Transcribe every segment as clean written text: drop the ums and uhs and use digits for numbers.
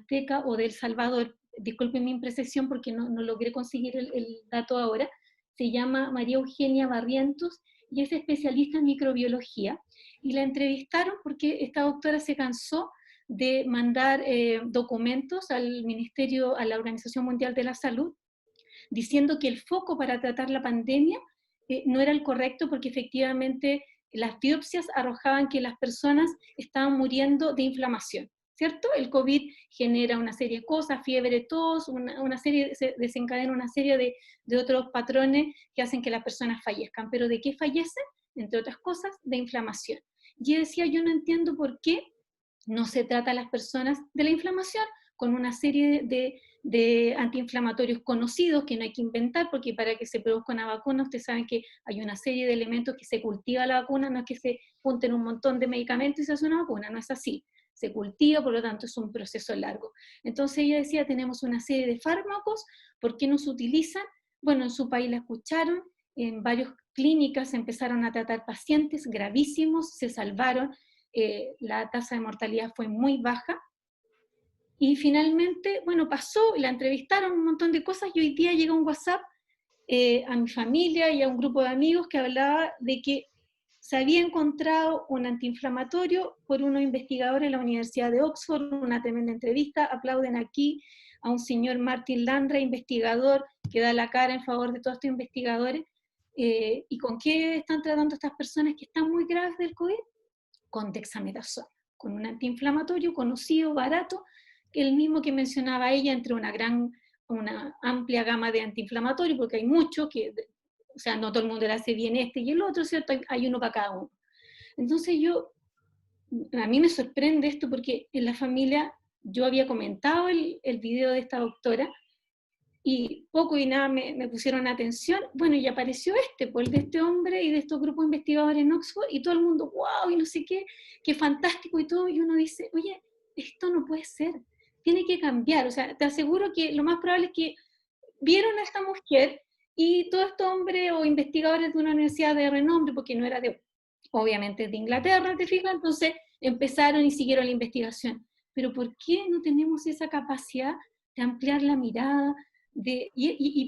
guatemalteca o de El Salvador, disculpen mi imprecisión porque no logré conseguir el dato ahora, se llama María Eugenia Barrientos y es especialista en microbiología, y la entrevistaron porque esta doctora se cansó de mandar documentos al Ministerio, a la Organización Mundial de la Salud, diciendo que el foco para tratar la pandemia no era el correcto porque efectivamente las biopsias arrojaban que las personas estaban muriendo de inflamación, ¿cierto? El COVID genera una serie de cosas, fiebre, tos, una serie, desencadena una serie de otros patrones que hacen que las personas fallezcan. ¿Pero de qué fallecen? Entre otras cosas, de inflamación. Y decía, yo no entiendo por qué no se trata a las personas de la inflamación con una serie de antiinflamatorios conocidos que no hay que inventar, porque para que se produzca una vacuna, ustedes saben que hay una serie de elementos que se cultiva la vacuna, no es que se junten un montón de medicamentos y se hace una vacuna, no es así. Se cultiva, por lo tanto es un proceso largo. Entonces ella decía, tenemos una serie de fármacos, ¿por qué no se utilizan? Bueno, en su país la escucharon, en varias clínicas empezaron a tratar pacientes gravísimos, se salvaron, la tasa de mortalidad fue muy baja, y finalmente, bueno, pasó, la entrevistaron, un montón de cosas, y hoy día llega un WhatsApp a mi familia y a un grupo de amigos que hablaba de que se había encontrado un antiinflamatorio por unos investigadores en la Universidad de Oxford, una tremenda entrevista, aplauden aquí a un señor Martin Landry, investigador, que da la cara en favor de todos estos investigadores. ¿Y con qué están tratando estas personas que están muy graves del COVID? Con dexametasona, con un antiinflamatorio conocido, barato, el mismo que mencionaba ella, entre una amplia gama de antiinflamatorios, porque hay muchos que, o sea, no todo el mundo le hace bien este y el otro, ¿cierto? Hay uno para cada uno. Entonces a mí me sorprende esto porque en la familia yo había comentado el video de esta doctora, y poco y nada me pusieron atención. Bueno, y apareció pues el de este hombre y de estos grupos investigadores en Oxford, y todo el mundo, wow, y no sé qué fantástico y todo, y uno dice, oye, esto no puede ser, tiene que cambiar. O sea, te aseguro que lo más probable es que vieron a esta mujer y todo este hombre o investigadores de una universidad de renombre, porque no era obviamente de Inglaterra, ¿te fijas? Entonces empezaron y siguieron la investigación. Pero ¿por qué no tenemos esa capacidad de ampliar la mirada?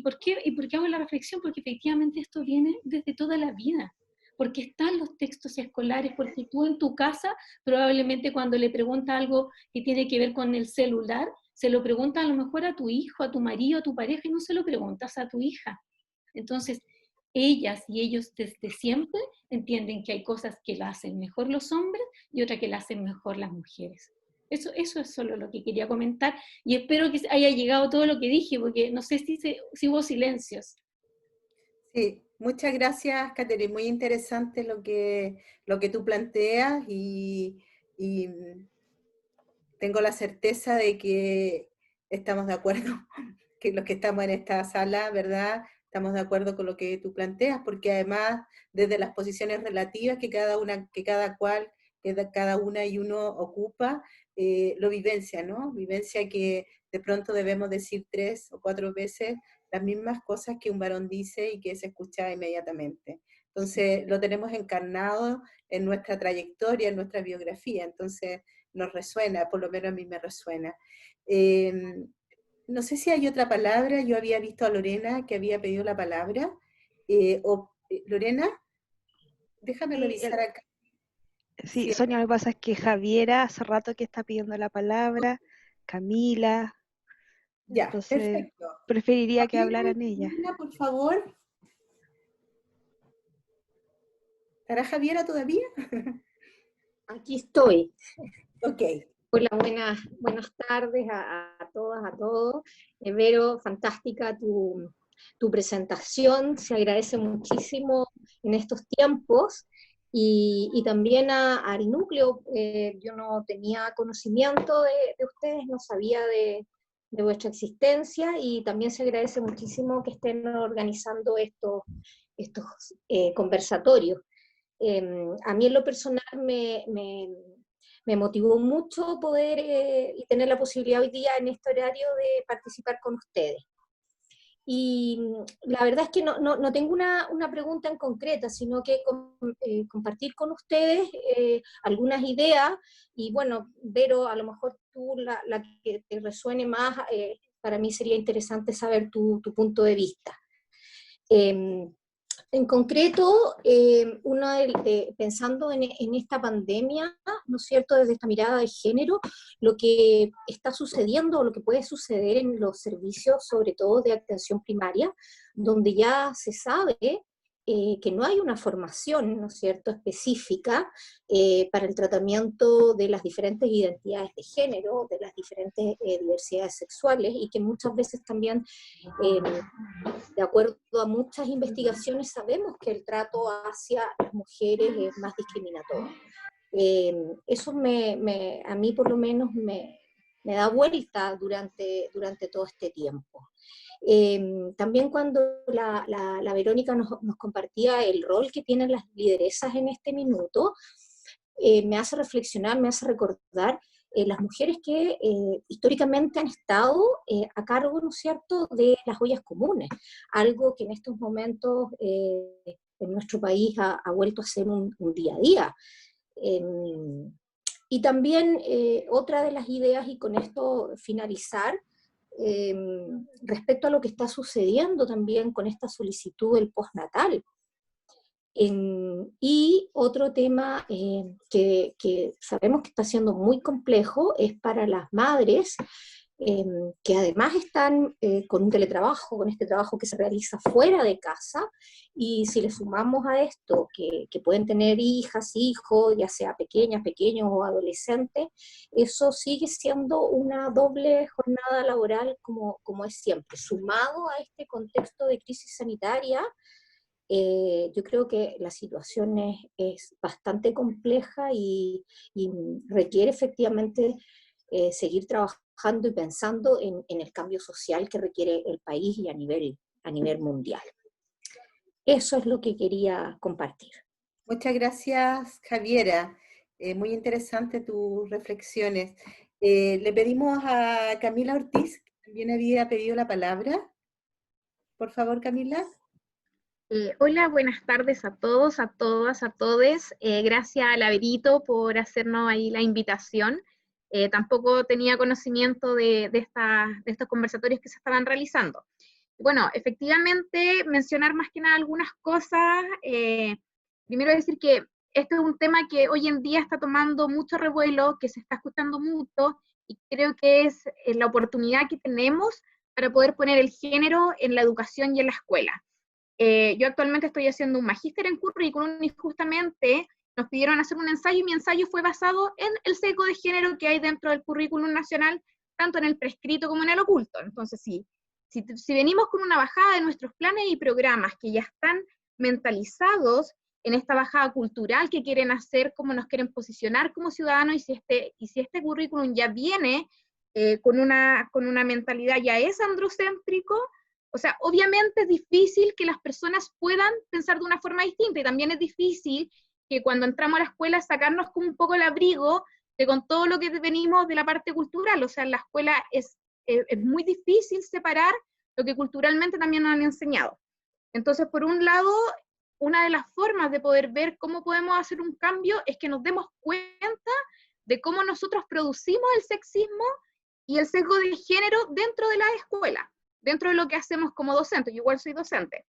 ¿Por qué hago la reflexión? Porque efectivamente esto viene desde toda la vida, porque están los textos escolares, porque tú en tu casa probablemente cuando le preguntas algo que tiene que ver con el celular, se lo preguntas a lo mejor a tu hijo, a tu marido, a tu pareja, y no se lo preguntas a tu hija. Entonces, ellas y ellos desde siempre entienden que hay cosas que la hacen mejor los hombres y otras que la hacen mejor las mujeres. Eso es solo lo que quería comentar, y espero que haya llegado todo lo que dije, porque no sé si hubo silencios. Sí, muchas gracias, Catherine. Muy interesante lo que tú planteas y tengo la certeza de que estamos de acuerdo, que los que estamos en esta sala, ¿verdad? Estamos de acuerdo con lo que tú planteas, porque además, desde las posiciones relativas que cada una y uno ocupa, lo vivencia, ¿no? Vivencia que de pronto debemos decir 3 o 4 veces las mismas cosas que un varón dice y que se escucha inmediatamente. Entonces, lo tenemos encarnado en nuestra trayectoria, en nuestra biografía, entonces nos resuena, por lo menos a mí me resuena. No sé si hay otra palabra, yo había visto a Lorena que había pedido la palabra. Lorena, déjame revisar acá. Sí, Sí, Sonia, lo que pasa es que Javiera hace rato que está pidiendo la palabra, Camila, ya, entonces perfecto. preferiría que Javiera, hablaran ellas. Camila, por favor. ¿Estará Javiera todavía? Aquí estoy. Ok. Hola, buenas tardes a todas, a todos. Vero, fantástica tu presentación, se agradece muchísimo en estos tiempos. Y también a Arinúcleo, yo no tenía conocimiento de ustedes, no sabía de vuestra existencia, y también se agradece muchísimo que estén organizando estos conversatorios. A mí en lo personal me motivó mucho poder y tener la posibilidad hoy día en este horario de participar con ustedes. Y la verdad es que no tengo una pregunta en concreta, sino que compartir con ustedes algunas ideas. Y bueno, Vero, a lo mejor tú la que te resuene más, para mí sería interesante saber tu punto de vista. En concreto, pensando en esta pandemia, ¿no es cierto?, desde esta mirada de género, lo que está sucediendo, o lo que puede suceder en los servicios, sobre todo de atención primaria, donde ya se sabe que no hay una formación, ¿no es cierto?, específica para el tratamiento de las diferentes identidades de género, de las diferentes diversidades sexuales, y que muchas veces también, de acuerdo a muchas investigaciones, sabemos que el trato hacia las mujeres es más discriminatorio. Eso a mí por lo menos me da vuelta durante todo este tiempo. También cuando la Verónica nos compartía el rol que tienen las lideresas en este minuto, me hace reflexionar, me hace recordar las mujeres que históricamente han estado a cargo, ¿no es cierto?, de las ollas comunes, algo que en estos momentos en nuestro país ha vuelto a ser un día a día. Y también otra de las ideas, y con esto finalizar, respecto a lo que está sucediendo también con esta solicitud del postnatal. Y otro tema que sabemos que está siendo muy complejo es para las madres, que además están con un teletrabajo, con este trabajo que se realiza fuera de casa, y si le sumamos a esto que pueden tener hijas, hijos, ya sea pequeñas, pequeños o adolescentes, eso sigue siendo una doble jornada laboral como es siempre. Sumado a este contexto de crisis sanitaria, yo creo que la situación es bastante compleja y requiere efectivamente seguir trabajando y pensando en el cambio social que requiere el país y a nivel mundial. Eso es lo que quería compartir. Muchas gracias, Javiera. Muy interesante tus reflexiones. Le pedimos a Camila Ortiz, que también había pedido la palabra. Por favor, Camila. Hola, buenas tardes a todos, a todas, a todes. Gracias a Laverito por hacernos ahí la invitación. Tampoco tenía conocimiento de estos conversatorios que se estaban realizando. Bueno, efectivamente, mencionar más que nada algunas cosas. Primero decir que este es un tema que hoy en día está tomando mucho revuelo, que se está escuchando mucho, y creo que es la oportunidad que tenemos para poder poner el género en la educación y en la escuela. Yo actualmente estoy haciendo un magíster en currículum y justamente nos pidieron hacer un ensayo, y mi ensayo fue basado en el sesgo de género que hay dentro del currículum nacional, tanto en el prescrito como en el oculto. Entonces, si venimos con una bajada de nuestros planes y programas que ya están mentalizados en esta bajada cultural que quieren hacer, cómo nos quieren posicionar como ciudadanos, y si este currículum ya viene con una mentalidad, ya es androcéntrico, o sea, obviamente es difícil que las personas puedan pensar de una forma distinta, y también es difícil que cuando entramos a la escuela sacarnos como un poco el abrigo de con todo lo que venimos de la parte cultural. O sea, en la escuela es muy difícil separar lo que culturalmente también nos han enseñado. Entonces, por un lado, una de las formas de poder ver cómo podemos hacer un cambio es que nos demos cuenta de cómo nosotros producimos el sexismo y el sesgo de género dentro de la escuela, dentro de lo que hacemos como docentes. Yo igual soy docente,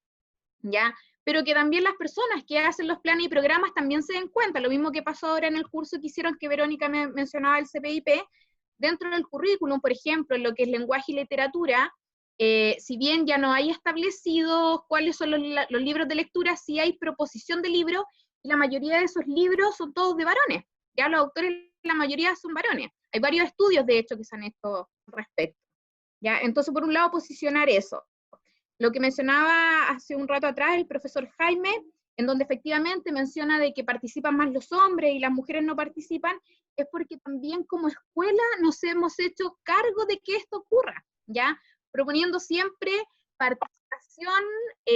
¿ya? Pero que también las personas que hacen los planes y programas también se den cuenta. Lo mismo que pasó ahora en el curso que hicieron, que Verónica me mencionaba, el CPIP, dentro del currículum, por ejemplo, en lo que es lenguaje y literatura, si bien ya no hay establecido cuáles son los libros de lectura, sí hay proposición de libros, y la mayoría de esos libros son todos de varones. Ya los autores, la mayoría son varones. Hay varios estudios, de hecho, que se han hecho al respecto. ¿Ya? Entonces, por un lado, posicionar eso. Lo que mencionaba hace un rato atrás el profesor Jaime, en donde efectivamente menciona de que participan más los hombres y las mujeres no participan, es porque también como escuela nos hemos hecho cargo de que esto ocurra, ¿ya? Proponiendo siempre participación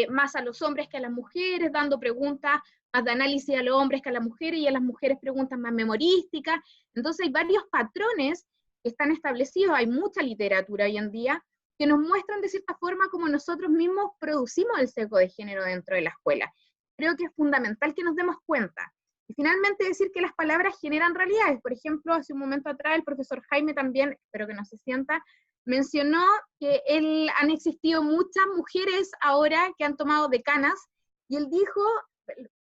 más a los hombres que a las mujeres, dando preguntas más de análisis a los hombres que a las mujeres, y a las mujeres preguntas más memorísticas. Entonces hay varios patrones que están establecidos, hay mucha literatura hoy en día que nos muestran de cierta forma cómo nosotros mismos producimos el sesgo de género dentro de la escuela. Creo que es fundamental que nos demos cuenta. Y finalmente decir que las palabras generan realidades. Por ejemplo, hace un momento atrás el profesor Jaime también, espero que no se sienta, mencionó que han existido muchas mujeres ahora que han tomado decanas, y él dijo,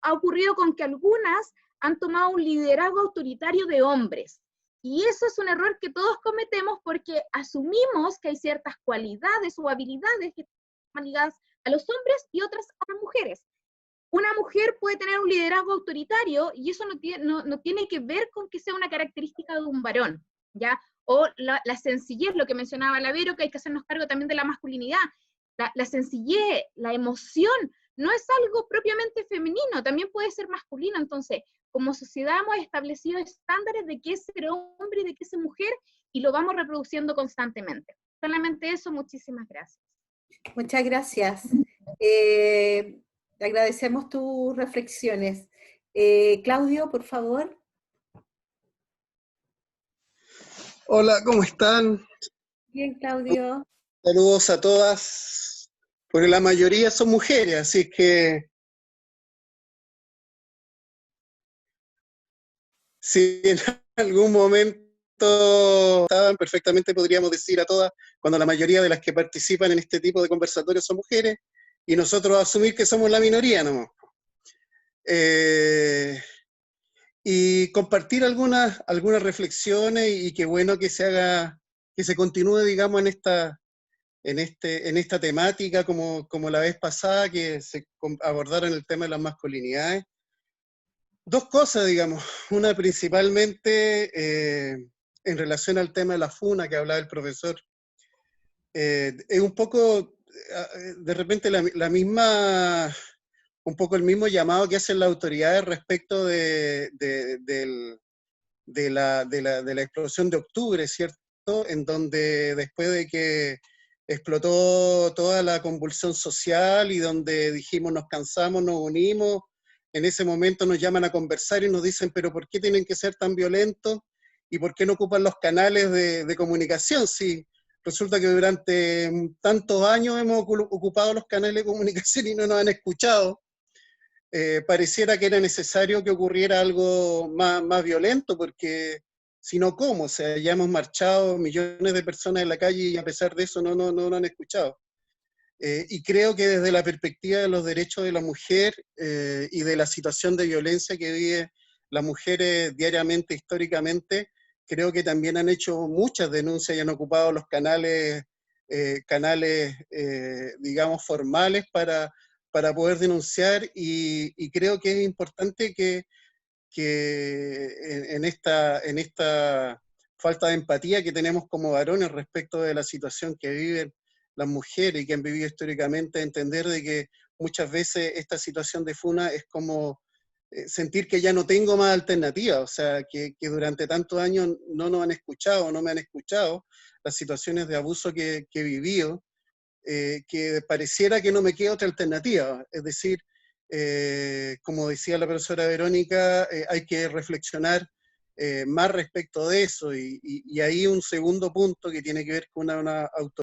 ha ocurrido con que algunas han tomado un liderazgo autoritario de hombres. Y eso es un error que todos cometemos porque asumimos que hay ciertas cualidades o habilidades que están ligadas a los hombres y otras a las mujeres. Una mujer puede tener un liderazgo autoritario y eso no tiene que ver con que sea una característica de un varón, ¿ya? O la sencillez, lo que mencionaba la Vero, que hay que hacernos cargo también de la masculinidad. La sencillez, la emoción, no es algo propiamente femenino, también puede ser masculino. Entonces, como sociedad hemos establecido estándares de qué es ser hombre y de qué es ser mujer, y lo vamos reproduciendo constantemente. Solamente eso, muchísimas gracias. Muchas gracias. Te agradecemos tus reflexiones. Claudio, por favor. Hola, ¿cómo están? Bien, Claudio. Saludos a todas, porque la mayoría son mujeres, así que si en algún momento estaban, perfectamente podríamos decir a todas, cuando la mayoría de las que participan en este tipo de conversatorios son mujeres, y nosotros asumir que somos la minoría, ¿no? Y compartir algunas reflexiones, y qué bueno que se continúe, digamos, en esta temática, como la vez pasada, que se abordaron el tema de las masculinidades. Dos cosas, digamos. Una principalmente en relación al tema de la funa que hablaba el profesor. Es un poco, de repente, un poco el mismo llamado que hacen las autoridades respecto de la explosión de octubre, ¿cierto? En donde después de que explotó toda la convulsión social y donde dijimos nos cansamos, nos unimos, en ese momento nos llaman a conversar y nos dicen, pero ¿por qué tienen que ser tan violentos? ¿Y por qué no ocupan los canales de comunicación? Sí, resulta que durante tantos años hemos ocupado los canales de comunicación y no nos han escuchado. Pareciera que era necesario que ocurriera algo más violento, porque si no, ¿cómo? O sea, ya hemos marchado millones de personas en la calle y a pesar de eso no lo han escuchado. Y creo que desde la perspectiva de los derechos de la mujer y de la situación de violencia que vive las mujeres diariamente, históricamente, creo que también han hecho muchas denuncias y han ocupado los canales, digamos, formales para poder denunciar, y creo que es importante que en esta falta de empatía que tenemos como varones respecto de la situación que viven las mujeres y que han vivido históricamente, entender de que muchas veces esta situación de funa es como sentir que ya no tengo más alternativa, o sea, que durante tantos años no nos han escuchado, no me han escuchado, las situaciones de abuso que he vivido, que pareciera que no me queda otra alternativa. Es decir, como decía la profesora Verónica, hay que reflexionar más respecto de eso, y ahí un segundo punto que tiene que ver con una autoridad